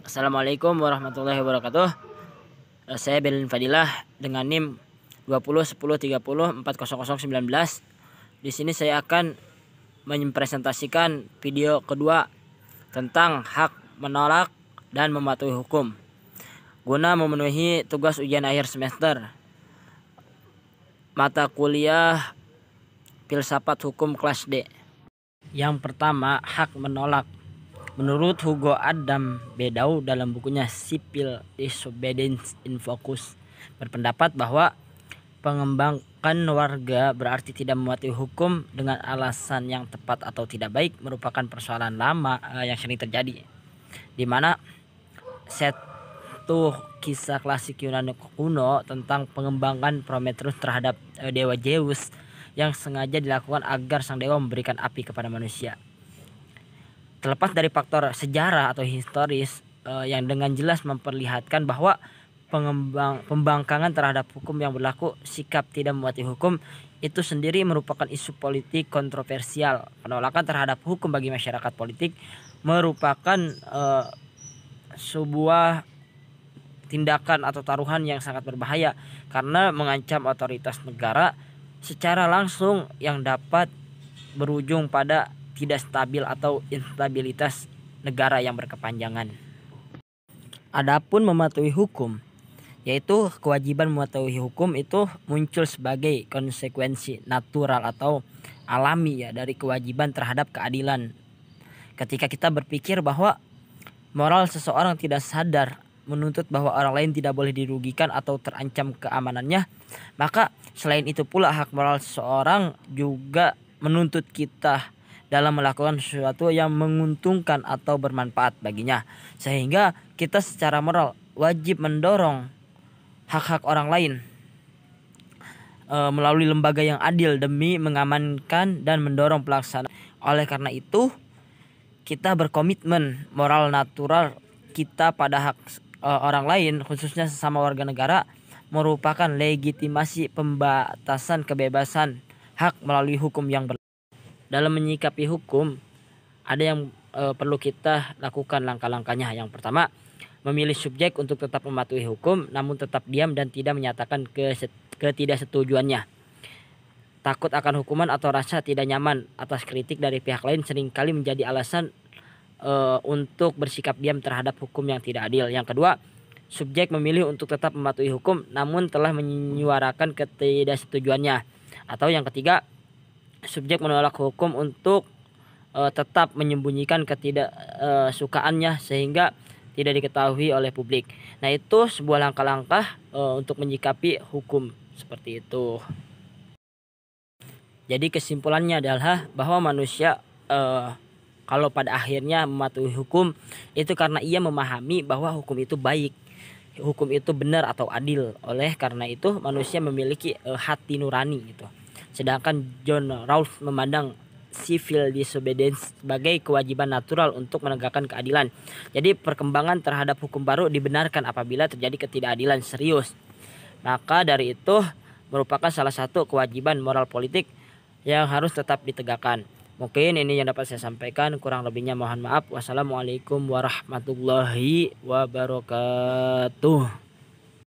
Assalamualaikum warahmatullahi wabarakatuh. Saya Belin Fadilah dengan NIM 2010304019. Di sini saya akan mempresentasikan video kedua tentang hak menolak dan mematuhi hukum guna memenuhi tugas ujian akhir semester mata kuliah Filsafat Hukum kelas D. Yang pertama, hak menolak. Menurut Hugo Adam Bedau dalam bukunya Civil Disobedience in Focus, berpendapat bahwa pengembangan warga berarti tidak mematuhi hukum dengan alasan yang tepat atau tidak baik merupakan persoalan lama yang sering terjadi, di mana satu kisah klasik Yunani kuno tentang pengembangan Prometheus terhadap dewa Zeus yang sengaja dilakukan agar sang dewa memberikan api kepada manusia. Terlepas dari faktor sejarah atau historis yang dengan jelas memperlihatkan bahwa pembangkangan terhadap hukum yang berlaku, sikap tidak mematuhi hukum itu sendiri merupakan isu politik kontroversial. Penolakan terhadap hukum bagi masyarakat politik merupakan sebuah tindakan atau taruhan yang sangat berbahaya karena mengancam otoritas negara secara langsung yang dapat berujung pada tidak stabil atau instabilitas negara yang berkepanjangan. Adapun mematuhi hukum, yaitu kewajiban mematuhi hukum itu muncul sebagai konsekuensi natural atau alami dari kewajiban terhadap keadilan. Ketika kita berpikir bahwa moral seseorang tidak sadar menuntut bahwa orang lain tidak boleh dirugikan atau terancam keamanannya, maka selain itu pula hak moral seseorang juga menuntut kita dalam melakukan sesuatu yang menguntungkan atau bermanfaat baginya, sehingga kita secara moral wajib mendorong hak-hak orang lain melalui lembaga yang adil demi mengamankan dan mendorong pelaksanaan. Oleh karena itu, kita berkomitmen moral natural kita pada hak orang lain, khususnya sesama warga negara, merupakan legitimasi pembatasan kebebasan hak melalui hukum yang berlaku. Dalam menyikapi hukum, ada yang perlu kita lakukan langkah-langkahnya. Yang pertama, memilih subjek untuk tetap mematuhi hukum namun tetap diam dan tidak menyatakan ketidaksetujuannya. Takut akan hukuman atau rasa tidak nyaman atas kritik dari pihak lain seringkali menjadi alasan untuk bersikap diam terhadap hukum yang tidak adil. Yang kedua, subjek memilih untuk tetap mematuhi hukum namun telah menyuarakan ketidaksetujuannya. Atau yang ketiga, subjek menolak hukum untuk tetap menyembunyikan ketidaksukaannya sehingga tidak diketahui oleh publik. Nah, itu sebuah langkah-langkah untuk menyikapi hukum seperti itu. Jadi kesimpulannya adalah bahwa manusia kalau pada akhirnya mematuhi hukum itu karena ia memahami bahwa hukum itu baik, hukum itu benar atau adil. Oleh karena itu manusia memiliki hati nurani gitu. Sedangkan John Rawls memandang civil disobedience sebagai kewajiban natural untuk menegakkan keadilan. Jadi perkembangan terhadap hukum baru dibenarkan apabila terjadi ketidakadilan serius. Maka dari itu merupakan salah satu kewajiban moral politik yang harus tetap ditegakkan. Mungkin ini yang dapat saya sampaikan, kurang lebihnya mohon maaf. Wassalamualaikum warahmatullahi wabarakatuh.